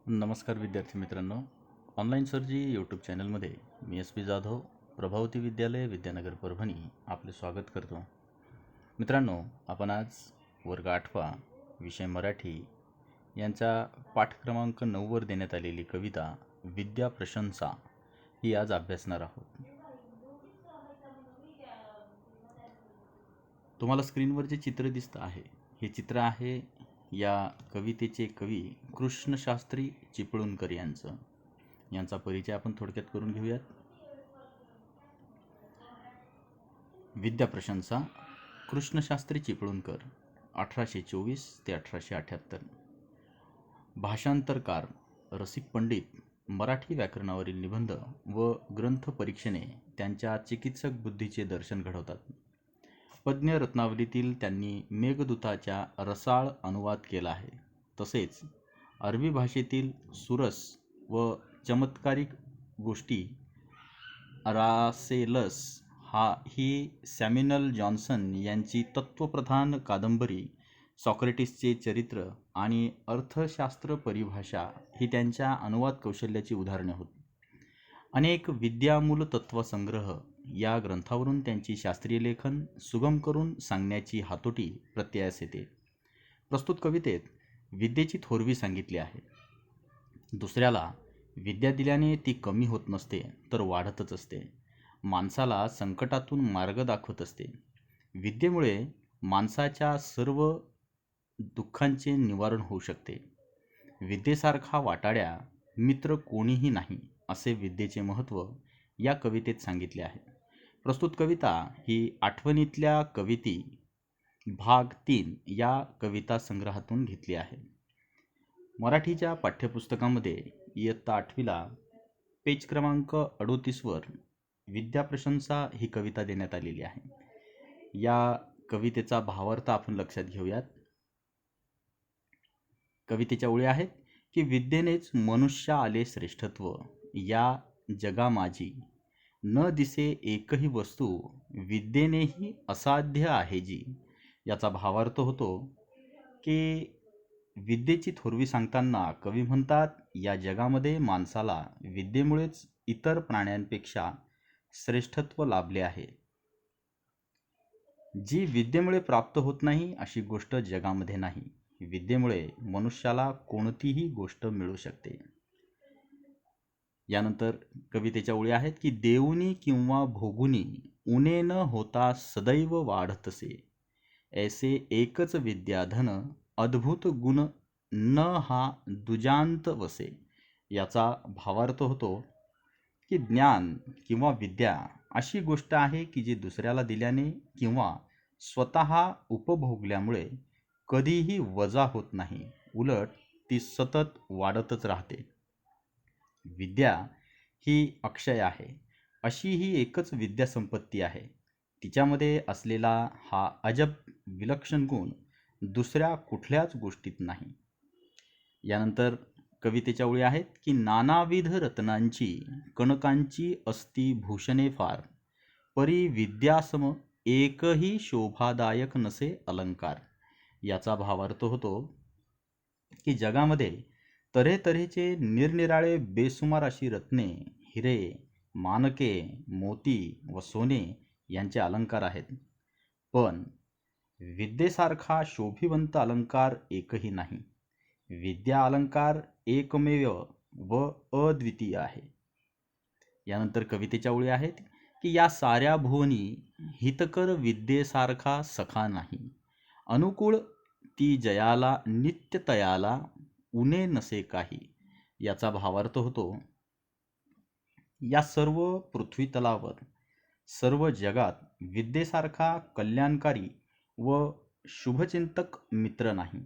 नमस्कार विद्यार्थी मित्रांनो. ऑनलाईन सरजी यूट्यूब चॅनलमध्ये मी एस पी जाधव, प्रभावती विद्यालय विद्यानगर परभणी आपले स्वागत करतो. मित्रांनो, आपण आज वर्ग 8वा विषय मराठी यांचा पाठ क्रमांक 9वर देण्यात आलेली कविता विद्या प्रशंसा ही आज अभ्यासणार आहोत. तुम्हाला स्क्रीनवर जे चित्र दिसतं आहे हे चित्र आहे या कवितेचे कवी कृष्णशास्त्री चिपळूणकर यांचा परिचय आपण थोडक्यात करून घेऊयात. विद्या प्रशंसा कृष्णशास्त्री चिपळूणकर 1824 ते 1878. भाषांतरकार, रसिक पंडित, मराठी व्याकरणावरील निबंध व ग्रंथ परीक्षेने त्यांच्या चिकित्सक बुद्धीचे दर्शन घडवतात. पद्य रत्नावलीतील त्यांनी मेघदूताच्या रसाळ अनुवाद केला आहे. तसेच अरबी भाषेतील सुरस व चमत्कारिक गोष्टी रासेलस ही सॅम्युएल जॉन्सन यांची तत्वप्रधान कादंबरी सॉक्रेटिसचे चरित्र आणि अर्थशास्त्र परिभाषा ही त्यांच्या अनुवाद कौशल्याची उदाहरणे होती. अनेक विद्यामूल तत्वसंग्रह या ग्रंथावरून त्यांची शास्त्रीय लेखन सुगम करून सांगण्याची हातोटी प्रत्ययास येते. प्रस्तुत कवितेत विद्येची थोरवी सांगितली आहे. दुसऱ्याला विद्या दिल्याने ती कमी होत नसते तर वाढतच असते. माणसाला संकटातून मार्ग दाखवत असते. विद्येमुळे माणसाच्या सर्व दुःखांचे निवारण होऊ शकते. विद्येसारखा वाटाड्या मित्र कोणीही नाही असे विद्येचे महत्त्व या कवितेत सांगितले आहे. प्रस्तुत कविता ही आठवणीतल्या कविती भाग 3 या कविता संग्रहातून घेतली आहे. मराठीच्या पाठ्यपुस्तकामध्ये इयत्ता 8वीला पेज क्रमांक 38वर विद्या प्रशंसा ही कविता देण्यात आलेली आहे. या कवितेचा भावार्थ आपण लक्षात घेऊयात. कवितेच्या ओळी आहेत की विद्येनेच मनुष्य आले श्रेष्ठत्व, या जगा माझी न दिसे एकही वस्तू, विद्येनेही असाध्य आहे जी. याचा भावार्थ होतो की विद्येची थोरवी सांगताना कवी म्हणतात, या जगामध्ये माणसाला विद्येमुळेच इतर प्राण्यांपेक्षा श्रेष्ठत्व लाभले आहे. जी विद्येमुळे प्राप्त होत नाही अशी गोष्ट जगामध्ये नाही. विद्येमुळे मनुष्याला कोणतीही गोष्ट मिळू शकते. यानंतर कवितेच्या ओळी आहेत की देऊनी किंवा भोगुनी उणे न होता सदैव वाढतसे, ऐसे एकच विद्याधन अद्भुत गुण न हा दुजांत वसे. याचा भावार्थ होतो की ज्ञान किंवा विद्या अशी गोष्ट आहे की जी दुसऱ्याला दिल्याने किंवा स्वतः उपभोगल्यामुळे कधीही वजा होत नाही, उलट ती सतत वाढतच राहते. विद्या ही अक्षय आहे. अशी ही एकच विद्यासंपत्ती आहे. तिच्यामध्ये असलेला हा अजब विलक्षण गुण दुसऱ्या कुठल्याच गोष्टीत नाही. यानंतर कवितेच्या ओळी आहेत की नानाविध रत्नांची कणकांची असती भूषणे फार, परी विद्यासम एकही शोभादायक नसे अलंकार. याचा भावार्थ होतो की जगामध्ये तऱ्हेतऱ्हेचे निरनिराळे बेसुमार अशी रत्ने, हिरे, मानके, मोती व सोने यांचे अलंकार आहेत. पण विद्येसारखा शोभिवंत अलंकार एकही नाही. विद्या अलंकार एकमेव व अद्वितीय आहे. यानंतर कवितेच्या ओळी आहेत की या साऱ्या भुवनी हितकर विद्येसारखा सखा नाही, अनुकूळ ती जयाला नित्य तयाला उणे नसे काही. याचा भावार्थ होतो या सर्व पृथ्वीतलावर सर्व जगात विद्येसारखा कल्याणकारी व शुभचिंतक मित्र नाही.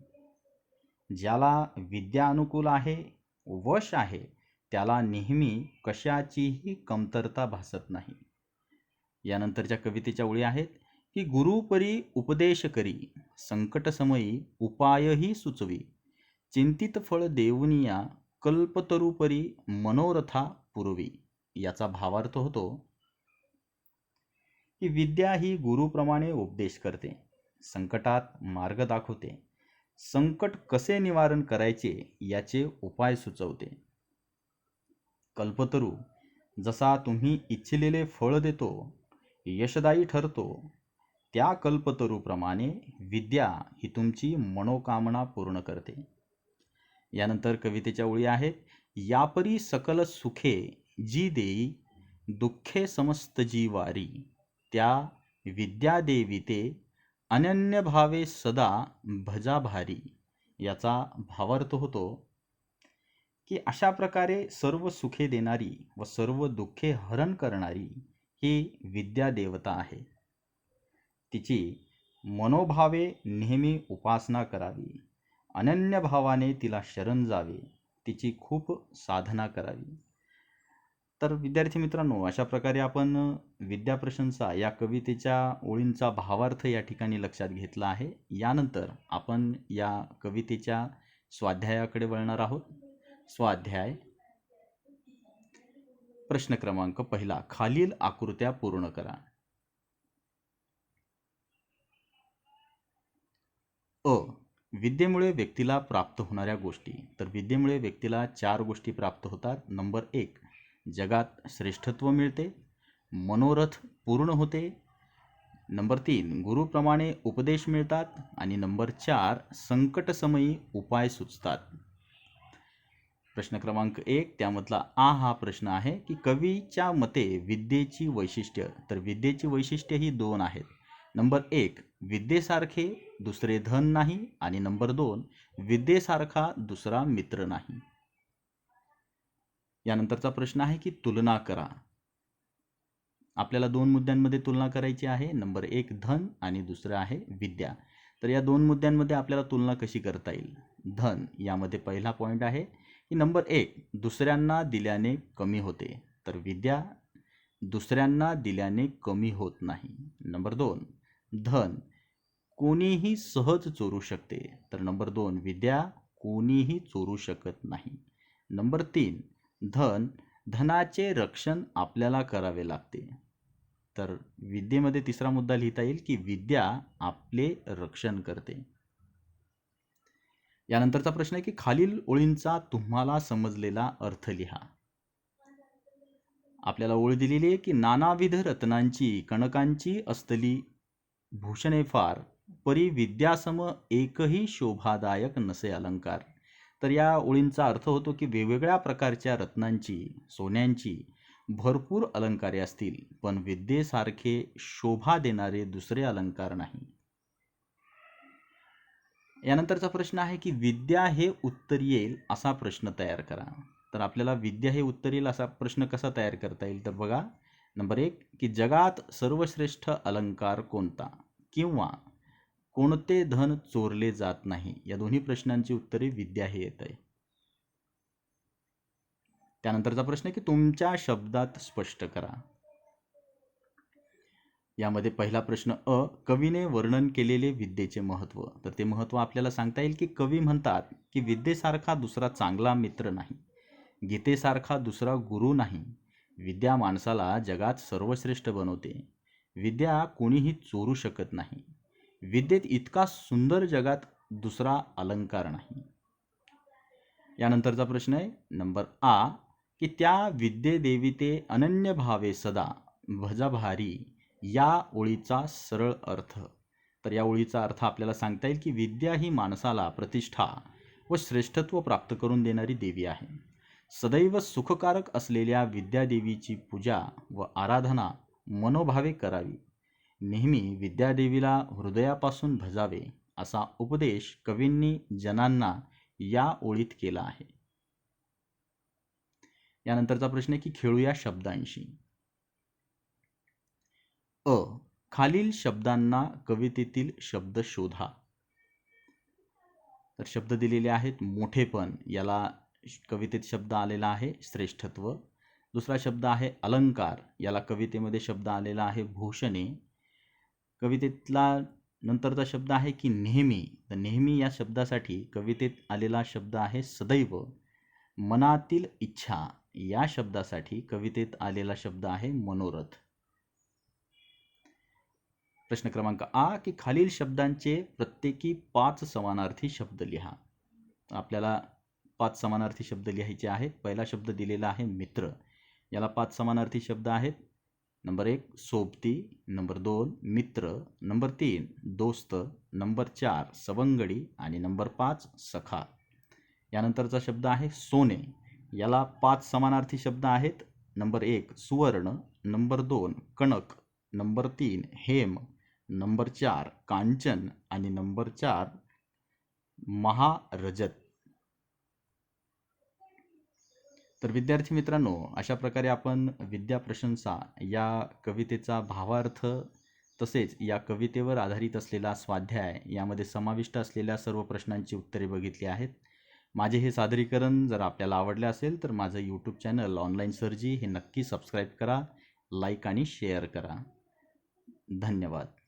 ज्याला विद्या अनुकूल आहे, वश आहे, त्याला नेहमी कशाचीही कमतरता भासत नाही. यानंतरच्या कवितेच्या ओळी आहेत की गुरुपरी उपदेश करी, संकटसमयी उपायही सुचवी, चिंतित फळ देऊनिया कल्पतरुपरी मनोरथा पुरवी. याचा भावार्थ होतो की विद्या ही गुरुप्रमाणे उपदेश करते, संकटात मार्ग दाखवते, संकट कसे निवारण करायचे याचे उपाय सुचवते. कल्पतरू जसा तुम्ही इच्छिलेले फळ देतो, यशदायी ठरतो, त्या कल्पतरूप्रमाणे विद्या ही तुमची मनोकामना पूर्ण करते. यानंतर कवितेच्या ओळी आहेत. यापरी सकल सुखे जी देई, दुःखे समस्त जीवारी, त्या विद्या देवी ते अनन्य भावे सदा भजा भारी. याचा भावार्थ होतो की अशा प्रकारे सर्व सुखे देणारी व सर्व दुःखे हरण करणारी ही विद्या देवता आहे. तिची मनोभावे नेहमी उपासना करावी, अनन्य भावाने तिला शरण जावे, तिची खूप साधना करावी. तर विद्यार्थी मित्रांनो, अशा प्रकारे आपण विद्याप्रशंसा या कवितेच्या ओळींचा भावार्थ या ठिकाणी लक्षात घेतला आहे. यानंतर आपण या कवितेच्या स्वाध्यायाकडे वळणार आहोत. स्वाध्याय प्रश्न क्रमांक 1, खालील आकृत्या पूर्ण करा. अ. विद्येमुळे व्यक्तीला प्राप्त होणाऱ्या गोष्टी. तर विद्येमुळे व्यक्तीला 4 गोष्टी प्राप्त होतात. नंबर 1, जगात श्रेष्ठत्व मिळते, मनोरथ पूर्ण होते. नंबर 3, गुरुप्रमाणे उपदेश मिळतात. आणि नंबर 4, संकटसमयी उपाय सुचतात. प्रश्न क्रमांक 1 त्यामधला आ हा प्रश्न आहे की कवीच्या मते विद्येची वैशिष्ट्य. तर विद्येची वैशिष्ट्य ही 2 आहेत. नंबर 1, विद्येसारखे दुसरे धन नाही. आणि नंबर 2, विद्येसारखा दुसरा मित्र नाही. यानंतरचा प्रश्न आहे की तुलना करा. आपल्याला 2 मुद्द्यांमध्ये तुलना करायची आहे. नंबर 1 धन आणि दुसरं आहे विद्या. तर या 2 मुद्द्यांमध्ये आपल्याला तुलना कशी करता येईल. धन यामध्ये पहिला पॉईंट आहे की नंबर 1, दुसऱ्यांना दिल्याने कमी होते. तर विद्या दुसऱ्यांना दिल्याने कमी होत नाही. नंबर 2, धन कोणीही सहज चोरू शकते. तर नंबर 2, विद्या कोणीही चोरू शकत नाही. नंबर 3, धनाचे रक्षण आपल्याला करावे लागते. तर विद्येमध्ये तिसरा मुद्दा लिहिता येईल की विद्या आपले रक्षण करते. यानंतरचा प्रश्न आहे की खालील ओळींचा तुम्हाला समजलेला अर्थ लिहा. आपल्याला ओळ दिलेली आहे की नानाविध रत्नांची कणकांची असतली भूषणे फार, परी विद्यासम एकही शोभादायक नसे अलंकार. तर या ओळींचा अर्थ होतो की वेगवेगळ्या प्रकारच्या रत्नांची, सोन्यांची भरपूर अलंकारे असतील, पण विद्येसारखे शोभा देणारे दुसरे अलंकार नाही. यानंतरचा प्रश्न आहे की विद्या हे उत्तर येईल असा प्रश्न तयार करा. तर आपल्याला विद्या हे उत्तर येईल असा प्रश्न कसा तयार करता येईल. तर बघा, नंबर 1 की जगात सर्वश्रेष्ठ अलंकार कोणता, किंवा कोणते धन चोरले जात नाही. या दोन्ही प्रश्नांची उत्तरे विद्या हे येत आहे. त्यानंतरचा प्रश्न आहे की तुमच्या शब्दात स्पष्ट करा. यामध्ये पहिला प्रश्न अ, कवीने वर्णन केलेले विद्येचे महत्त्व. तर ते महत्त्व आपल्याला सांगता येईल की कवी म्हणतात की विद्येसारखा दुसरा चांगला मित्र नाही, गीतेसारखा दुसरा गुरु नाही. विद्या माणसाला जगात सर्वश्रेष्ठ बनवते. विद्या कोणीही चोरू शकत नाही. विद्येत इतका सुंदर जगात दुसरा अलंकार नाही. यानंतरचा प्रश्न आहे नंबर आ की त्या विद्येदेवी ते अनन्य भावे सदा भजा भारी. या ओळीचा सरळ अर्थ. तर या ओळीचा अर्थ आपल्याला सांगता येईल की विद्या ही माणसाला प्रतिष्ठा व श्रेष्ठत्व प्राप्त करून देणारी देवी आहे. सदैव सुखकारक असलेल्या विद्यादेवीची पूजा व आराधना मनोभावे करावी. नेहमी विद्यादेवीला हृदयापासून भजावे असा उपदेश कवींनी जनांना या ओळीत केला आहे. यानंतरचा प्रश्न आहे की खेळूया शब्दांशी. अ, खालील शब्दांना कवितेतील शब्द शोधा. तर शब्द दिलेले आहेत. मोठेपण, याला कवितेत शब्द आलेला आहे श्रेष्ठत्व. दुसरा शब्द आहे अलंकार, याला कवितेमध्ये शब्द आलेला आहे भूषणे. कवितेतला नंतरचा शब्द आहे की नेहमी. तर नेहमी या शब्दासाठी कवितेत आलेला शब्द आहे सदैव. मनातील इच्छा या शब्दासाठी कवितेत आलेला शब्द आहे मनोरथ. प्रश्न क्रमांक आ की खालील शब्दांचे प्रत्येकी 5 समानार्थी शब्द लिहा. आपल्याला 5 समानार्थी शब्द लिहायचे आहेत. पहिला शब्द दिलेला आहे मित्र. याला 5 समानार्थी शब्द आहेत. नंबर 1 सोबती, नंबर 2 मित्र, नंबर 3 दोस्त, नंबर 4 सवंगडी आणि नंबर 5 सखा. यानंतरचा शब्द आहे सोने. याला 5 समानार्थी शब्द आहेत. नंबर 1 सुवर्ण, नंबर 2 कणक, नंबर 3 हेम, नंबर 4 कांचन आणि नंबर 4 महारजत. तर विद्यार्थी मित्रांनो, अशा प्रकारे आपण विद्या प्रशंसा या कवितेचा भावार्थ तसेच या कवितेवर आधारित असलेला स्वाध्याय यामध्ये समाविष्ट असलेल्या सर्व प्रश्नांची उत्तरे बघितली आहेत. माझे हे सादरीकरण जर आपल्याला आवडले असेल तर माझं यूट्यूब चॅनल ऑनलाईन सरजी हे नक्की सबस्क्राईब करा, लाईक आणि शेअर करा. धन्यवाद.